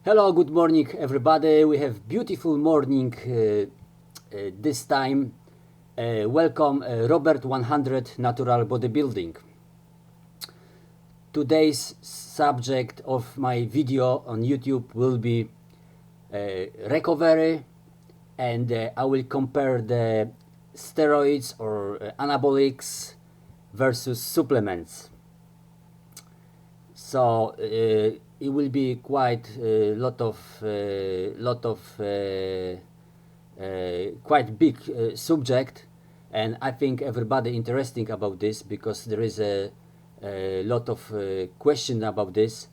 Hello, good morning everybody. We have beautiful morning this time. Welcome Robert100 Natural Bodybuilding. Today's subject of my video on YouTube will be recovery, and I will compare the steroids or anabolics versus supplements. So it will be quite a lot of quite big subject, and I think everybody interesting about this because there is a lot of question about this.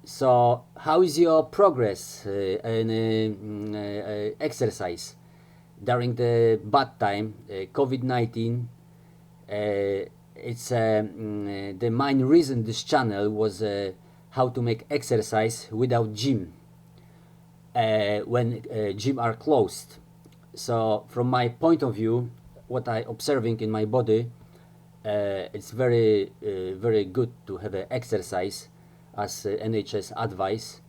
So how is your progress in exercise during the bad time, COVID-19? It's the main reason this channel was how to make exercise without gym when gym are closed. So from my point of view, what I observing in my body, it's very good to have an exercise as NHS advice,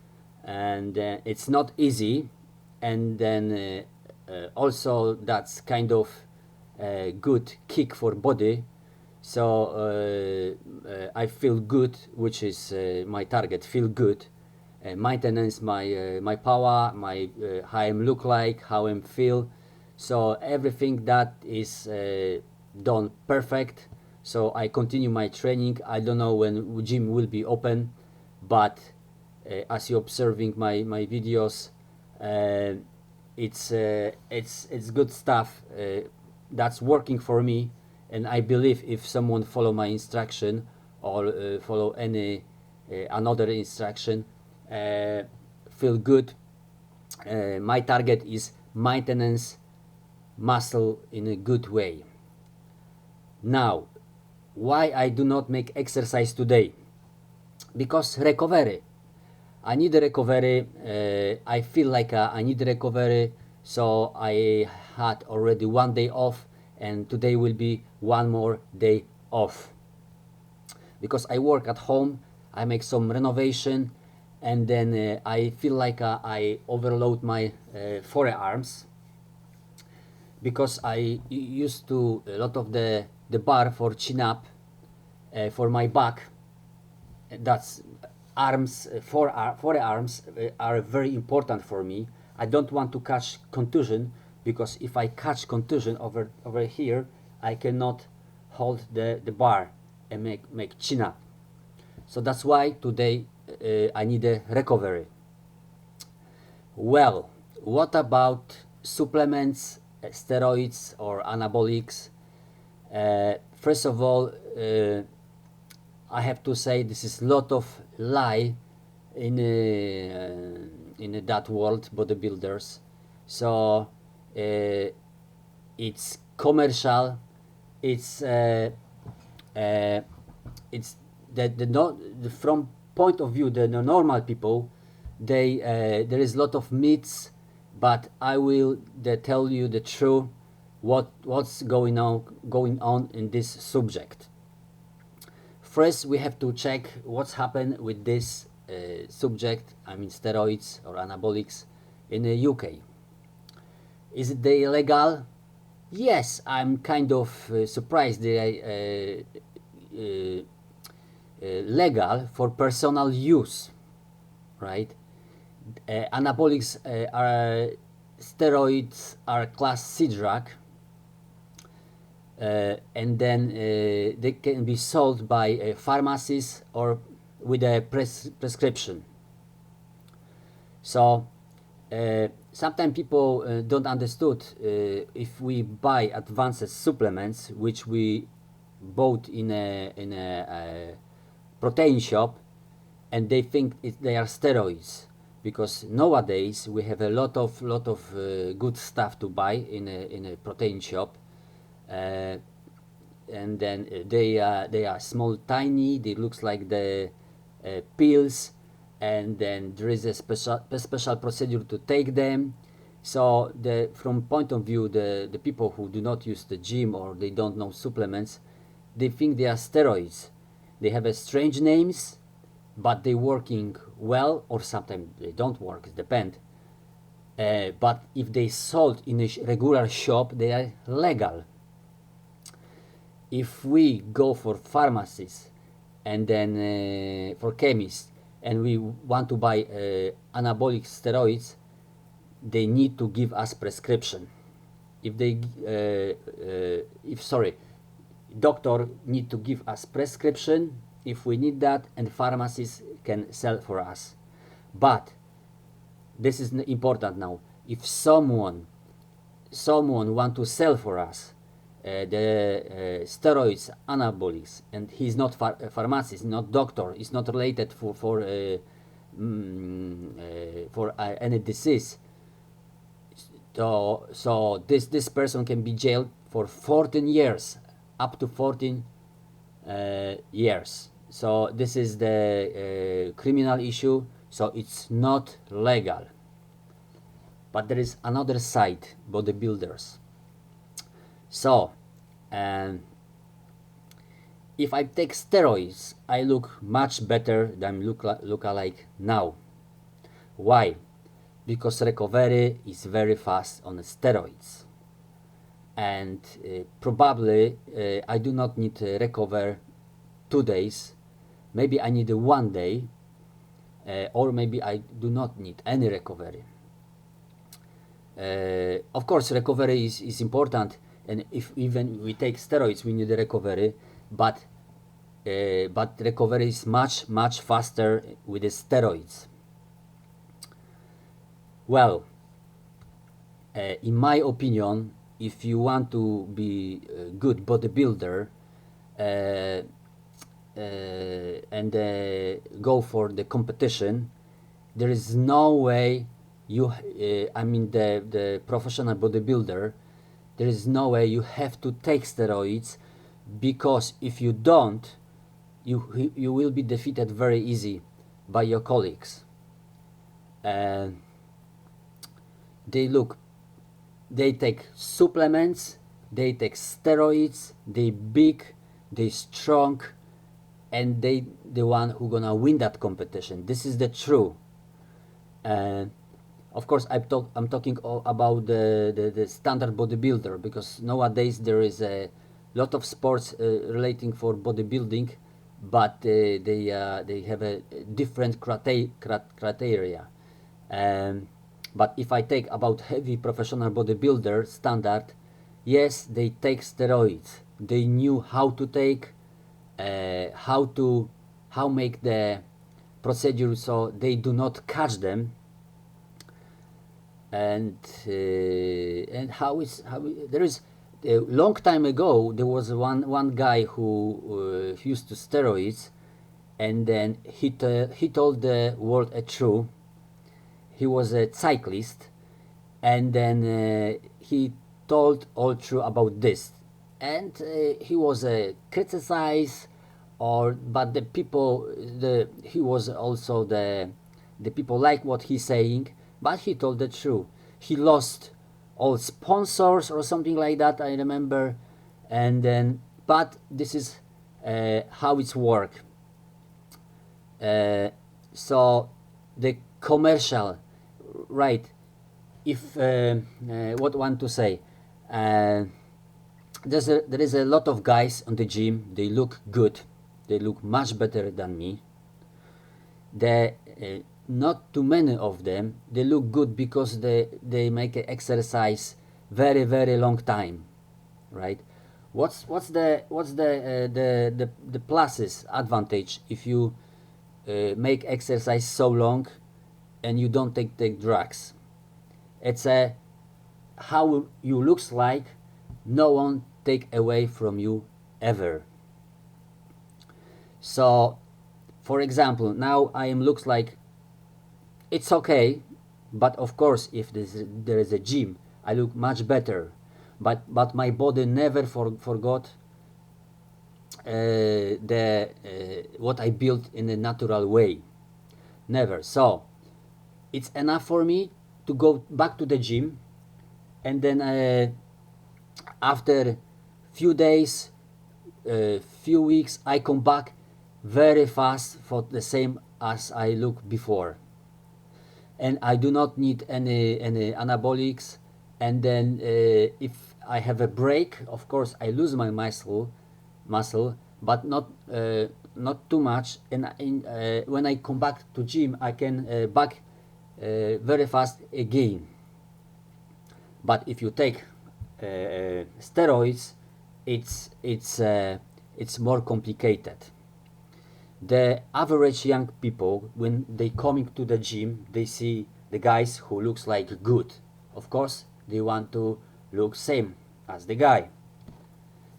and it's not easy, and then also that's kind of good kick for body. So I feel good, which is my target. Feel good, maintenance my power, my how I look like, how I feel. So everything that is done perfect. So I continue my training. I don't know when gym will be open, but as you observing my videos, it's good stuff that's working for me. And I believe if someone follow my instruction or follow any another instruction, feel good. My target is maintenance muscle in a good way. Now, why I do not make exercise today? Because recovery. I need a recovery. I feel like I need a recovery. So I had already 1 day off, and today will be one more day off. Because I work at home, I make some renovation, and then I feel like I overload my forearms, because I used to a lot of the bar for chin up for my back. That's arms, forearms are very important for me. I don't want to catch contusion, because if I catch contusion over here, I cannot hold the bar and make chin up. So that's why today I need a recovery. Well, what about supplements, steroids or anabolics? First of all, I have to say this is a lot of lie in that world, bodybuilders. So it's commercial. It's from point of view the normal people, they there is a lot of myths, but I will tell you the truth, what's going on in this subject. First, we have to check what's happened with this subject, I mean steroids or anabolics, in the UK. Is it illegal? Yes, I'm kind of surprised they are legal for personal use, right? Anabolics steroids are class C drug, and then they can be sold by pharmacies or with a prescription. So sometimes people don't understood, if we buy advanced supplements which we bought in a protein shop, and they think they are steroids, because nowadays we have a lot of good stuff to buy in a protein shop, and then they are small, tiny. They looks like the pills, and then there is a special procedure to take them. So from point of view, the people who do not use the gym or they don't know supplements, they think they are steroids. They have a strange names, but they working well, or sometimes they don't work, it depends. But if they sold in a regular shop, they are legal. If we go for pharmacies and then for chemists and we want to buy anabolic steroids, they need to give us prescription. If they doctor need to give us prescription if we need that, and pharmacies can sell for us. But this is important now. If someone want to sell for us the steroids, anabolics, and he's not a pharmacist, not doctor, is not related for any disease, so this person can be jailed for 14 years, up to 14 years. So this is the criminal issue, so it's not legal. But there is another side, bodybuilders. So if I take steroids, I look much better than look alike now. Why? Because recovery is very fast on steroids, and probably I do not need to recover 2 days. Maybe I need 1 day, or maybe I do not need any recovery. Of course, recovery is important, and if even we take steroids, we need a recovery, but recovery is much faster with the steroids. Well, in my opinion, if you want to be a good bodybuilder and go for the competition, there is no way you the professional bodybuilder, there is no way you have to take steroids, because if you don't, you will be defeated very easy by your colleagues. They take supplements, they take steroids, they big, they strong, and they the one who gonna win that competition. This is the true. Of course, I'm talking about the standard bodybuilder, because nowadays there is a lot of sports relating for bodybuilding, but they have a different criteria. But if I take about heavy professional bodybuilder standard, yes, they take steroids. They knew how to take, how make the procedure so they do not catch them, and there is a long time ago there was one guy who used to steroids, and then he told the world a truth. He was a cyclist, and then he told all true about this, and he was criticized, but the people, he was also the people like what he's saying, but he told the truth. He lost all sponsors or something like that, I remember, and then, but this is how it's work. So the commercial, right? If what I want to say, there is a lot of guys on the gym. They look good. They look much better than me. Not too many of them. They look good because they make exercise very long time, right? What's the pluses, advantage if you make exercise so long and you don't take drugs? It's how you looks like, no one take away from you ever. So for example, now I am looks like it's okay, but of course if there is a gym, I look much better, but my body never forgot what I built in a natural way, never. So it's enough for me to go back to the gym, and then after few days, few weeks, I come back very fast for the same as I look before, and I do not need any anabolics. And then if I have a break, of course I lose my muscle, but not too much. And when I come back to gym, I can back very fast again. But if you take steroids, it's more complicated. The average young people, when they coming to the gym, they see the guys who looks like good. Of course, they want to look same as the guy.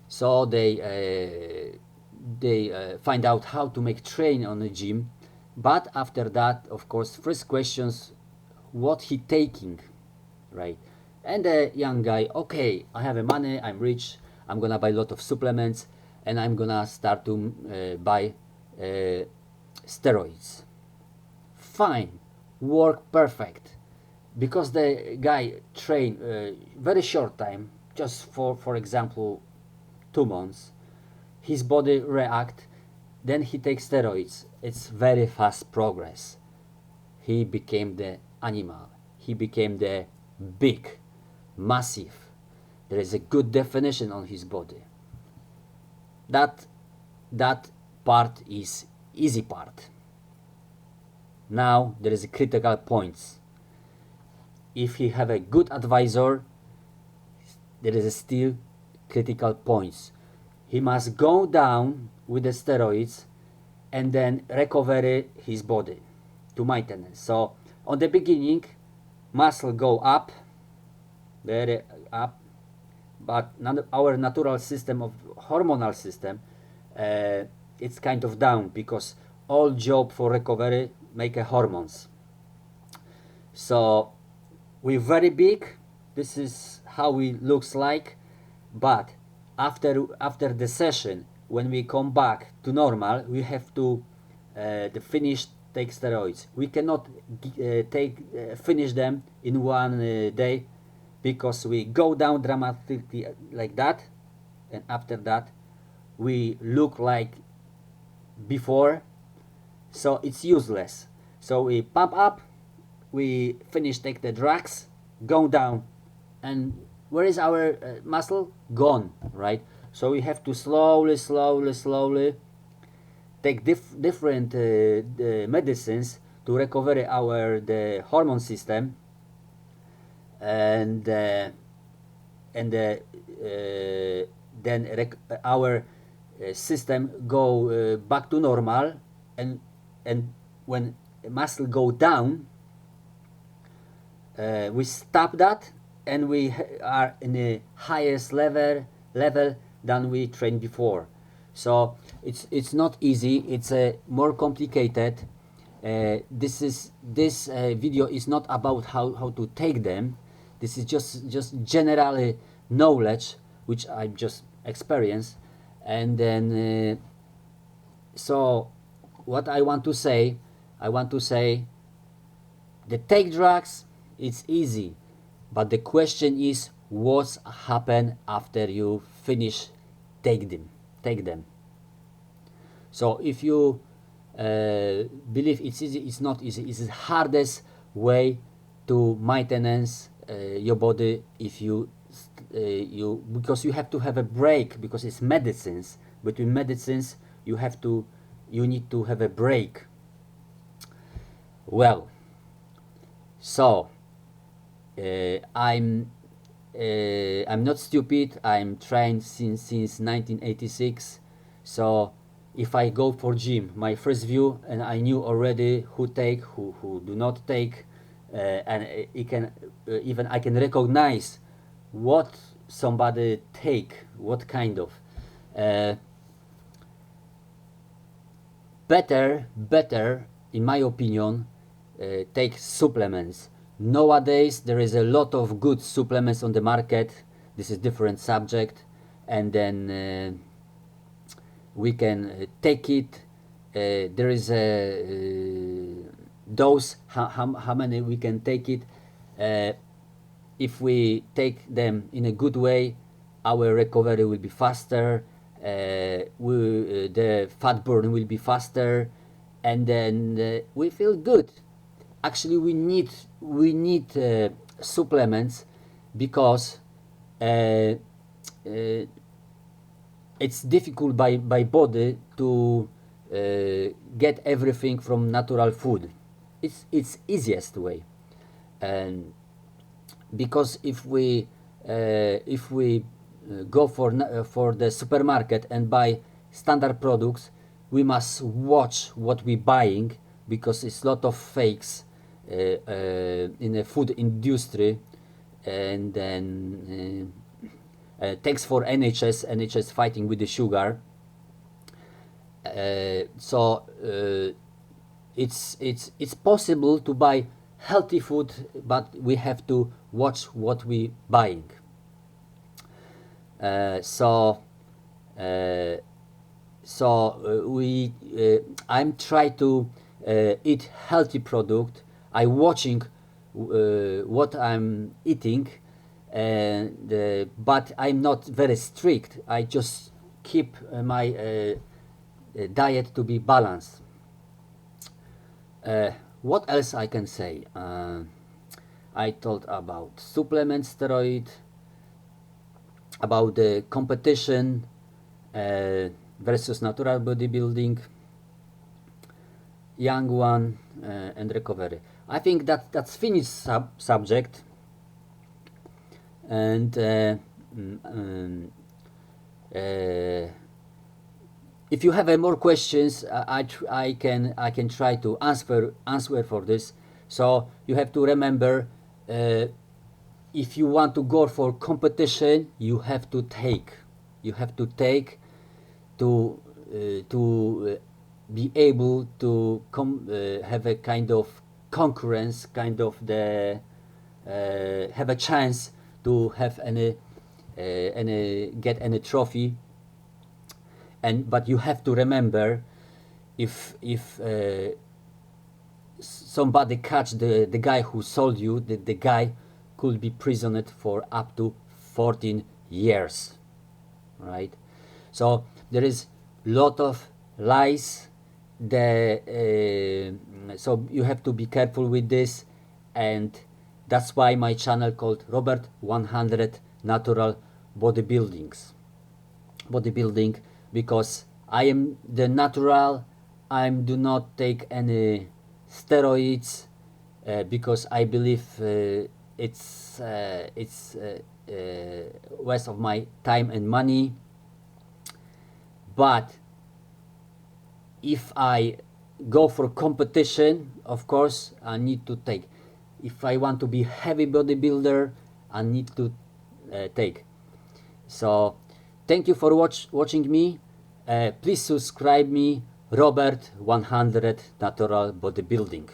So they find out how to make train on the gym. But after that, of course, first questions, what he taking, right? And the young guy, okay, I have a money, I'm rich, I'm gonna buy a lot of supplements, and I'm gonna start to buy steroids. Fine, work perfect, because the guy train very short time, just for example 2 months, his body react, then he takes steroids. It's very fast progress. He became the animal, he became the big, massive. There is a good definition on his body. That part is easy part. Now there is a critical points. If he have a good advisor, there is still critical points. He must go down with the steroids and then recover his body to maintenance. So on the beginning, muscle go up, very up, but our natural system of hormonal system, it's kind of down, because all job for recovery make a hormones. So we're very big, this is how we looks like, but after the session, when we come back to normal, we have to take steroids. We cannot finish them in one day, because we go down dramatically like that, and after that we look like before, so it's useless. So we pump up, we finish, take the drugs, go down, and where is our muscle? Gone, right? So we have to slowly take different medicines to recover the hormone system, and then our system go back to normal, and when muscle go down, we stop that, and we are in a highest level than we trained before. So it's not easy, it's more complicated. This video is not about how to take them. This is just general knowledge which I just experienced. And then so what I want to say, the take drugs, it's easy, but the question is what's happen after you finish take them. So if you believe it's easy, it's not easy. It's the hardest way to maintenance your body. If you because you have to have a break, because it's medicines. Between medicines you need to have a break. Well, so I'm not stupid. I'm trained since 1986. So if I go for gym, my first view, and I knew already who take, who do not take, and it can even I can recognize what somebody take, what kind of. Better in my opinion, take supplements. Nowadays there is a lot of good supplements on the market. This is different subject, and then we can take it. There is a dose, how many we can take it. If we take them in a good way, our recovery will be faster, the fat burn will be faster, and then we feel good. Actually, we need supplements because uh, uh, it's difficult by body to get everything from natural food. It's easiest way, and because if we go for the supermarket and buy standard products, we must watch what we buying, because it's a lot of fakes in the food industry. And then thanks for NHS fighting with the sugar. So it's possible to buy healthy food, but we have to watch what we buying. So we I'm try to eat healthy product. I watching what I'm eating, and but I'm not very strict. I just keep my diet to be balanced. What else I can say? I told about supplement steroid, about the competition versus natural bodybuilding, young one, and recovery. I think that's finished subject. And if you have more questions, I can try to answer for this. So you have to remember, if you want to go for competition, you have to take to be able to have a kind of concurrence, kind of the have a chance to have any get any trophy. And but you have to remember, if somebody catch the guy who sold you, the guy could be prisoned for up to 14 years, right? So there is lot of lies. So you have to be careful with this, and that's why my channel called Robert100 Natural Bodybuilding, because I am the natural. I do not take any steroids, because I believe it's waste of my time and money. But if I go for competition, of course I need to take. If I want to be heavy bodybuilder, I need to take. So thank you for watching me. Please subscribe me, Robert100 Natural Bodybuilding.